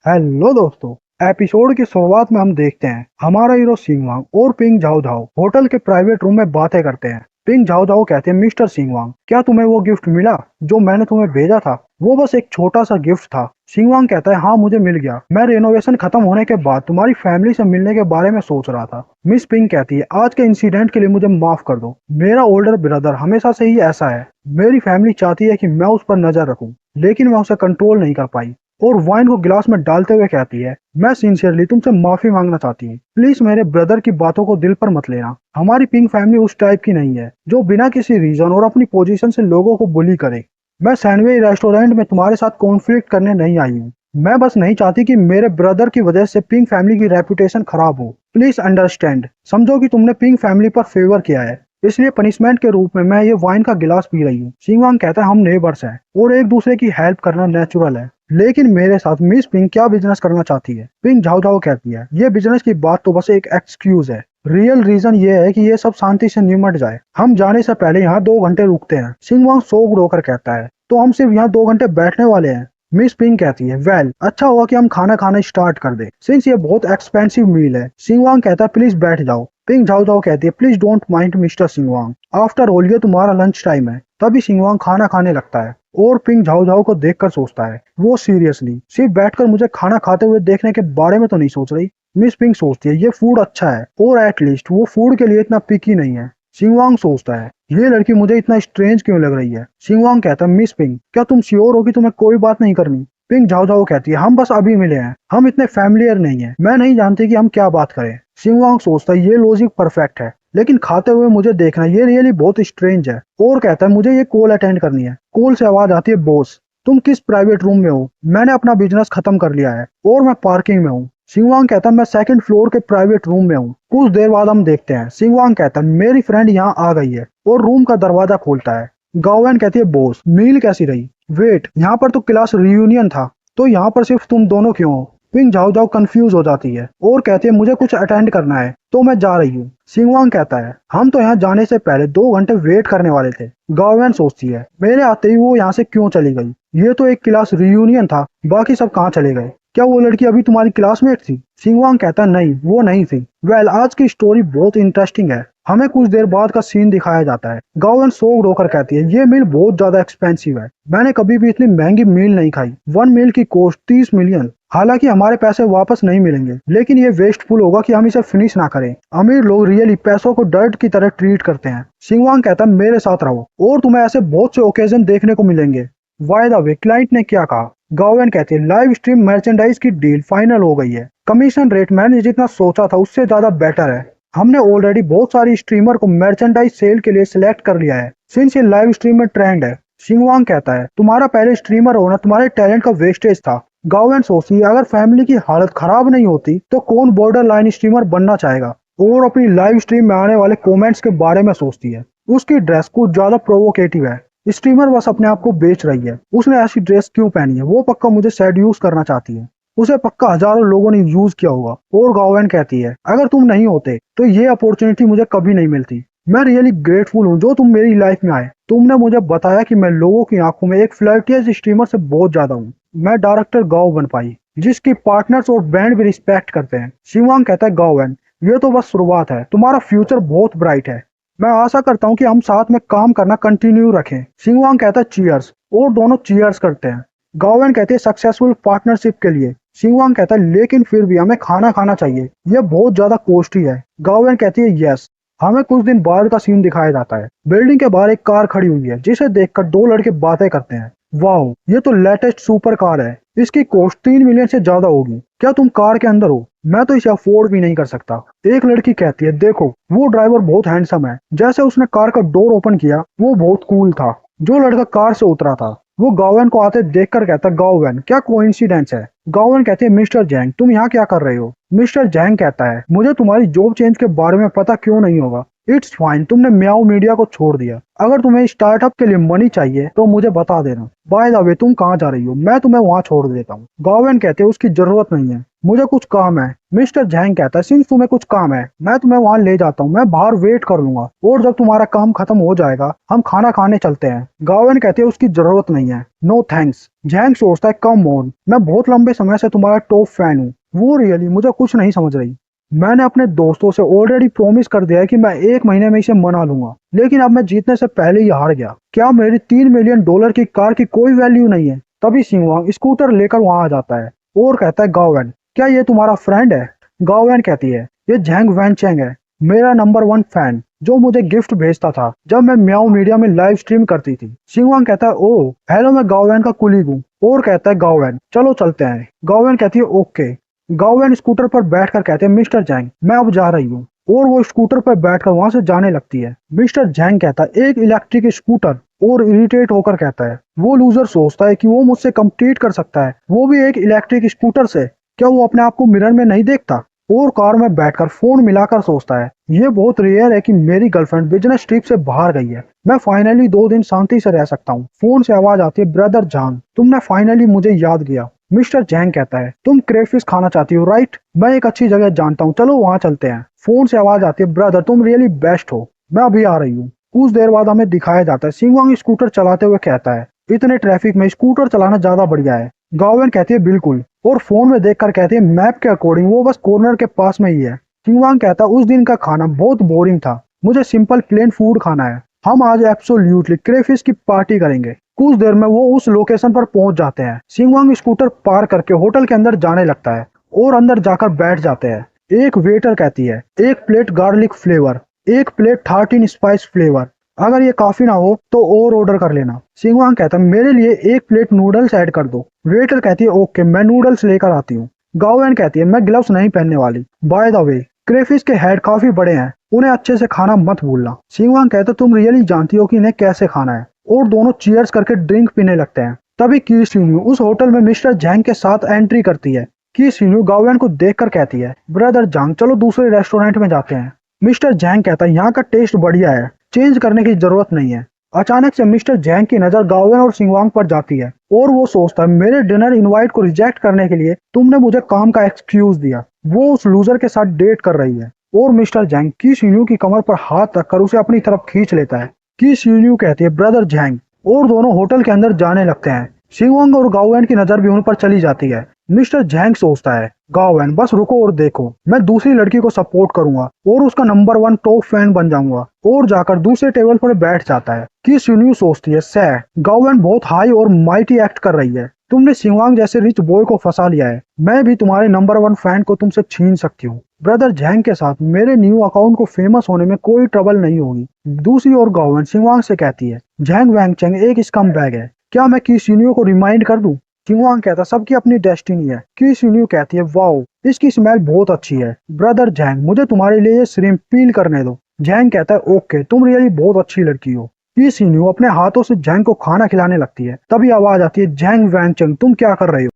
Hello दोस्तों। Episode की शुरुआत में हम देखते हैं हमारा हीरो सिंगवांग और पिंग झाओ झाओ होटल के प्राइवेट रूम में बातें करते हैं। पिंग झाओ झाओ कहते हैं, मिस्टर सिंगवांग, क्या तुम्हें वो गिफ्ट मिला जो मैंने तुम्हें भेजा था? वो बस एक छोटा सा गिफ्ट था। सिंगवांग कहता है, हाँ मुझे मिल गया। मैं रेनोवेशन खत्म होने के बाद तुम्हारी फैमिली से मिलने के बारे में सोच रहा था। मिस पिंग कहती है, आज के इंसिडेंट के लिए मुझे माफ कर दो। मेरा ओल्डर ब्रदर हमेशा से ही ऐसा है। मेरी फैमिली चाहती है कि मैं उस पर नजर रखूं, लेकिन मैं उसे कंट्रोल नहीं कर पाई। और वाइन को गिलास में डालते हुए कहती है, मैं सिंसियरली तुमसे माफी मांगना चाहती हूँ। प्लीज मेरे ब्रदर की बातों को दिल पर मत लेना। हमारी पिंक फैमिली उस टाइप की नहीं है जो बिना किसी रीजन और अपनी पोजीशन से लोगों को बुली करे। मैं सैंडविच रेस्टोरेंट में तुम्हारे साथ कॉन्फ्लिक्ट करने नहीं आई हूँ। मैं बस नहीं चाहती कि मेरे ब्रदर की वजह से पिंक फैमिली की रेपुटेशन खराब हो। प्लीज अंडरस्टैंड, समझो कि तुमने पिंक फैमिली पर फेवर किया है, इसलिए पनिशमेंट के रूप में मैं ये वाइन का गिलास पी रही हूँ। सिंगवांग कहता है, हम नेबर्स हैं और एक दूसरे की हेल्प करना नेचुरल है, लेकिन मेरे साथ मिस पिंग क्या बिजनेस करना चाहती है? पिंग झाओ झाओ कहती है, ये बिजनेस की बात तो बस एक एक्सक्यूज है। रियल रीजन ये है कि ये सब शांति से निमट जाए। हम जाने से पहले यहाँ 2 घंटे रुकते हैं। सिंगवांग शोक रोकर कहता है, तो हम सिर्फ यहाँ 2 घंटे बैठने वाले हैं? मिस पिंग कहती है, वेल अच्छा होगा कि हम खाना खाना स्टार्ट कर दे, सिंस ये बहुत एक्सपेंसिव मील है। सिंगवांग कहता है, प्लीज बैठ जाओ। पिंग झाओ झाओ कहती है, please don't mind mister Singwang, after all ये तुम्हारा लंच टाइम है। तभी सिंगवांग खाना खाने लगता है और पिंग झाओ झाओ को देखकर सोचता है, वो सीरियसली सिर्फ बैठकर मुझे खाना खाते हुए देखने के बारे में तो नहीं सोच रही। मिस पिंग सोचती है, ये फूड अच्छा है और एटलीस्ट वो फूड के लिए इतना पिकी नहीं है। सिंगवांग सोचता है, ये लड़की मुझे इतना स्ट्रेंज क्यों लग रही है? सिंगवांग कहता है, मिस पिंग, क्या तुम श्योर हो कि तुम्हें कोई बात नहीं करनी? पिंग झाओ झाओ कहती है, हम बस अभी मिले हैं, हम इतने फैमिलियर नहीं है, मैं नहीं जानती कि हम क्या बात करें। सिंगवांग सोचता है, ये लॉजिक परफेक्ट है, लेकिन खाते हुए मुझे देखना ये रियली बहुत स्ट्रेंज है। और कहता है, मुझे ये कॉल अटेंड करनी है। कॉल से आवाज आती है, बॉस तुम किस प्राइवेट रूम में हो? मैंने अपना बिजनेस खत्म कर लिया है और मैं पार्किंग में हूँ। सिंगवांग कहता है, मैं सेकंड फ्लोर के प्राइवेट रूम में हूँ। कुछ देर बाद हम देखते हैं सिंगवांग कहता है, मेरी फ्रेंड यहाँ आ गई है, और रूम का दरवाजा खोलता है। गाओवेन कहती है, बॉस मील कैसी रही? वेट, यहाँ पर तो क्लास रियूनियन था, तो यहाँ पर सिर्फ तुम दोनों क्यों हो? पिंग झाओ झाओ कंफ्यूज हो जाती है और कहती है, मुझे कुछ अटेंड करना है तो मैं जा रही हूँ। सिंगवांग कहता है, हम तो यहाँ जाने से पहले 2 घंटे वेट करने वाले थे। गाओवेन सोचती है, मेरे आते ही वो यहाँ से क्यों चली गई? ये तो एक क्लास रियूनियन था, बाकी सब कहाँ चले गए? क्या वो लड़की अभी तुम्हारी क्लासमेट थी? सिंगवांग कहता है, नहीं वो नहीं थी। वेल आज की स्टोरी बहुत इंटरेस्टिंग है। हमें कुछ देर बाद का सीन दिखाया जाता है। गाओवेन शौक रोकर कहती है, ये मील बहुत ज्यादा एक्सपेंसिव है, मैंने कभी भी इतनी महंगी मील नहीं खाई। 1 मील की कॉस्ट 30 मिलियन। हालांकि हमारे पैसे वापस नहीं मिलेंगे, लेकिन ये वेस्टफुल होगा कि हम इसे फिनिश ना करें। अमीर लोग रियली पैसों को डर्ट की तरह ट्रीट करते हैं। सिंगवांग कहता है, मेरे साथ रहो और तुम्हें ऐसे बहुत से ओकेजन देखने को मिलेंगे। बाय द वे क्लाइंट ने क्या कहा? गाओवेन कहती है, लाइव स्ट्रीम मर्चेंडाइज की डील फाइनल हो गई है। कमीशन रेट मैंने जितना सोचा था उससे ज्यादा बेटर है। हमने ऑलरेडी बहुत सारी स्ट्रीमर को मर्चेंडाइज सेल के लिए सिलेक्ट कर लिया है, सिंस ये लाइव स्ट्रीम में ट्रेंड है। सिंगवांग कहता है, तुम्हारा पहले स्ट्रीमर होना तुम्हारे टैलेंट का वेस्टेज था। गाओवेन सोचती है, अगर फैमिली की हालत खराब नहीं होती तो कौन बॉर्डर लाइन स्ट्रीमर बनना चाहेगा? और अपनी लाइव स्ट्रीम में आने वाले कमेंट्स के बारे में सोचती है। उसकी ड्रेस कुछ ज्यादा प्रोवोकेटिव है। स्ट्रीमर बस अपने आप को बेच रही है। उसने ऐसी ड्रेस क्यों पहनी है? वो पक्का मुझे सेड्यूस करना चाहती है। उसे पक्का हजारों लोगों ने यूज किया होगा। और गाओवेन कहती है, अगर तुम नहीं होते तो ये अपॉर्चुनिटी मुझे कभी नहीं मिलती। मैं रियली ग्रेटफुल हूँ जो तुम मेरी लाइफ में आए। तुमने मुझे बताया कि मैं लोगों की आंखों में एक फ्लर्टियस स्ट्रीमर से बहुत ज्यादा हूँ। मैं डायरेक्टर गाओ बन पाई, जिसकी पार्टनर्स और बैंड भी रिस्पेक्ट करते हैं। सिंगवांग कहता है, गाओवेन ये तो बस शुरुआत है, तुम्हारा फ्यूचर बहुत ब्राइट है। मैं आशा करता हूँ कि हम साथ में काम करना कंटिन्यू रखें। सिंगवांग कहता है, चीयर्स, और दोनों चीयर्स करते हैं। गाओवेन कहते हैं, सक्सेसफुल पार्टनरशिप के लिए। सिंगवांग कहता है, लेकिन फिर भी हमें खाना खाना चाहिए, यह बहुत ज्यादा कॉस्टली है। गाओवेन कहती है, यस। हमें कुछ दिन बाद का सीन दिखाया जाता है। बिल्डिंग के बाहर एक कार खड़ी हुई है, जिसे देखकर 2 लड़के बातें करते हैं। वाओ, ये तो लेटेस्ट सुपर कार है, इसकी कॉस्ट 3 मिलियन से ज्यादा होगी। क्या तुम कार के अंदर हो? मैं तो इसे अफोर्ड भी नहीं कर सकता। एक लड़की कहती है, देखो वो ड्राइवर बहुत हैंडसम है, जैसे उसने कार का डोर ओपन किया वो बहुत कूल था। जो लड़का कार से उतरा था वो गाओवेन को आते देखकर कहता, गाओवेन क्या कोइंसिडेंस है? गाओवेन कहते हैं, मिस्टर जैंग तुम यहाँ क्या कर रहे हो? मिस्टर जैंग कहता है, मुझे तुम्हारी जॉब चेंज के बारे में पता क्यों नहीं होगा? इट्स फाइन, तुमने म्याओ मीडिया को छोड़ दिया। अगर तुम्हें स्टार्टअप के लिए मनी चाहिए तो मुझे बता देना। बाय द वे, तुम कहाँ जा रही हो? मैं तुम्हें वहाँ छोड़ देता हूँ। गावेन कहते हैं उसकी जरूरत नहीं है, मुझे कुछ काम है। मिस्टर जैंग कहता है सिंस तुम्हें कुछ काम है मैं तुम्हें वहाँ ले जाता हूँ, मैं बाहर वेट कर लूंगा और जब तुम्हारा काम खत्म हो जाएगा हम खाना खाने चलते हैं। गावेन कहते हैं उसकी जरूरत नहीं है, नो थैंक्स। जैंग सोचता है कम ऑन, मैं बहुत लंबे समय से तुम्हारा टॉप फैन हूँ। वो रियली मुझे कुछ नहीं समझ रही। मैंने अपने दोस्तों से ऑलरेडी प्रॉमिस कर दिया है कि मैं 1 महीने में इसे मना लूंगा, लेकिन अब मैं जीतने से पहले ही हार गया। क्या मेरी $3 मिलियन की कार की कोई वैल्यू नहीं है? तभी सिंगवांग स्कूटर लेकर वहां आ जाता है और कहता है गावेन क्या ये तुम्हारा फ्रेंड है? गावेन कहती है ये झैंग वैनचेंग है, मेरा नंबर 1 फैन जो मुझे गिफ्ट भेजता था जब मैं म्याओ मीडिया में लाइव स्ट्रीम करती थी। सिंगवांग कहता है ओह हेलो, मैं गावेन का कुलीग हूँ और कहता है गावेन चलो चलते हैं। गावेन कहती है ओके। गावेन स्कूटर पर बैठकर कहते हैं मिस्टर जैंग मैं अब जा रही हूँ और वो स्कूटर पर बैठकर वहां से जाने लगती है। मिस्टर जैंग कहता है एक इलेक्ट्रिक स्कूटर और इरिटेट होकर कहता है वो लूजर सोचता है कि वो मुझसे कम्पीट कर सकता है, वो भी एक इलेक्ट्रिक स्कूटर से। क्या वो अपने आप को मिरर में नहीं देखता? और कार में बैठकर फोन मिलाकर सोचता है ये बहुत रेयर है कि मेरी गर्लफ्रेंड बिजनेस ट्रिप से बाहर गई है, मैं फाइनली 2 दिन शांति से रह सकता हूँ। फोन से आवाज आती है ब्रदर जांग तुमने फाइनली मुझे याद किया। मिस्टर जैंग कहता है तुम क्रेफिश खाना चाहती हो राइट, मैं एक अच्छी जगह जानता हूँ, चलो वहां चलते हैं। फोन से आवाज आती है ब्रदर तुम रियली बेस्ट हो, मैं अभी आ रही हूँ। कुछ देर बाद हमें दिखाया जाता है सिंगवांग स्कूटर चलाते हुए कहता है इतने ट्रैफिक में स्कूटर चलाना ज्यादा बढ़िया है। गावेन कहती है बिल्कुल, और फोन में देखकर कहती है मैप के अकॉर्डिंग वो बस कॉर्नर के पास में ही है। सिंगवांग कहता है उस दिन का खाना बहुत बोरिंग था, मुझे सिंपल प्लेन फूड खाना है, हम आज एब्सोल्युटली क्रेफिश की पार्टी करेंगे। कुछ देर में वो उस लोकेशन पर पहुंच जाते हैं। सिंगवांग स्कूटर पार करके होटल के अंदर जाने लगता है और अंदर जाकर बैठ जाते हैं। एक वेटर कहती है एक प्लेट गार्लिक फ्लेवर, एक प्लेट 13 स्पाइस फ्लेवर, अगर ये काफी ना हो तो और ऑर्डर कर लेना। सिंगवांग कहता है मेरे लिए एक प्लेट नूडल्स ऐड कर दो। वेटर कहती है ओके मैं नूडल्स लेकर आती हूँ। गावेन कहती है मैं ग्लव्स नहीं पहनने वाली। बाय द वे क्रेफिश के हेड काफी बड़े हैं, उन्हें अच्छे से खाना मत भूलना। सिंगवांग कहता है तुम रियली जानती हो कि इन्हें कैसे खाना है, और दोनों चीयर्स करके ड्रिंक पीने लगते हैं। तभी की सिन्यू उस होटल में मिस्टर जैंग के साथ एंट्री करती है। की सिन्यू गावेन को देखकर कहती है ब्रदर जांग चलो दूसरे रेस्टोरेंट में जाते हैं। मिस्टर जैंग कहता है यहाँ का टेस्ट बढ़िया है, चेंज करने की जरूरत नहीं है। अचानक से मिस्टर जैंग की नजर गावेन और सिंगवांग पर जाती है और वो सोचता है मेरे डिनर इनवाइट को रिजेक्ट करने के लिए तुमने मुझे काम का एक्सक्यूज दिया। वो उस लूजर के साथ डेट कर रही है और मिस्टर जैंग की सिन्यू की कमर पर हाथ रखकर उसे अपनी तरफ खींच लेता है। की सिन्यू कहती है ब्रदर जैंग, और दोनों होटल के अंदर जाने लगते हैं। सिंगवांग और गावेन की नजर भी उन पर चली जाती है। मिस्टर जैंग सोचता है गावेन बस रुको और देखो, मैं दूसरी लड़की को सपोर्ट करूंगा और उसका नंबर 1 टॉप फैन बन जाऊंगा, और जाकर दूसरे टेबल पर बैठ जाता है। कि सिन्यू सोचती है सै गावेन बहुत हाई और माइटी एक्ट कर रही है, तुमने सिंगवांग जैसे रिच बॉय को फंसा लिया है, मैं भी तुम्हारे नंबर 1 फैन को तुमसे छीन सकती हूँ। ब्रदर जैंग के साथ मेरे न्यू अकाउंट को फेमस होने में कोई ट्रबल नहीं होगी। दूसरी ओर गावेन सिंगवांग से कहती है जैंग वैंगचेंग एक स्कम बैग है, क्या मैं की सिन्यू को रिमाइंड कर दूं? सिंगवांग कहता सबकी अपनी डेस्टिनी है। की सिन्यू कहती है वाओ इसकी स्मेल बहुत अच्छी है, ब्रदर जैंग मुझे तुम्हारे लिए ये श्रिम्प पील करने दो। जैंग कहता है ओके तुम रियली बहुत अच्छी लड़की हो। की सिन्यू अपने हाथों से जैंग को खाना खिलाने लगती है। तभी आवाज आती है जैंग वैंगचेंग तुम क्या कर रहे हो?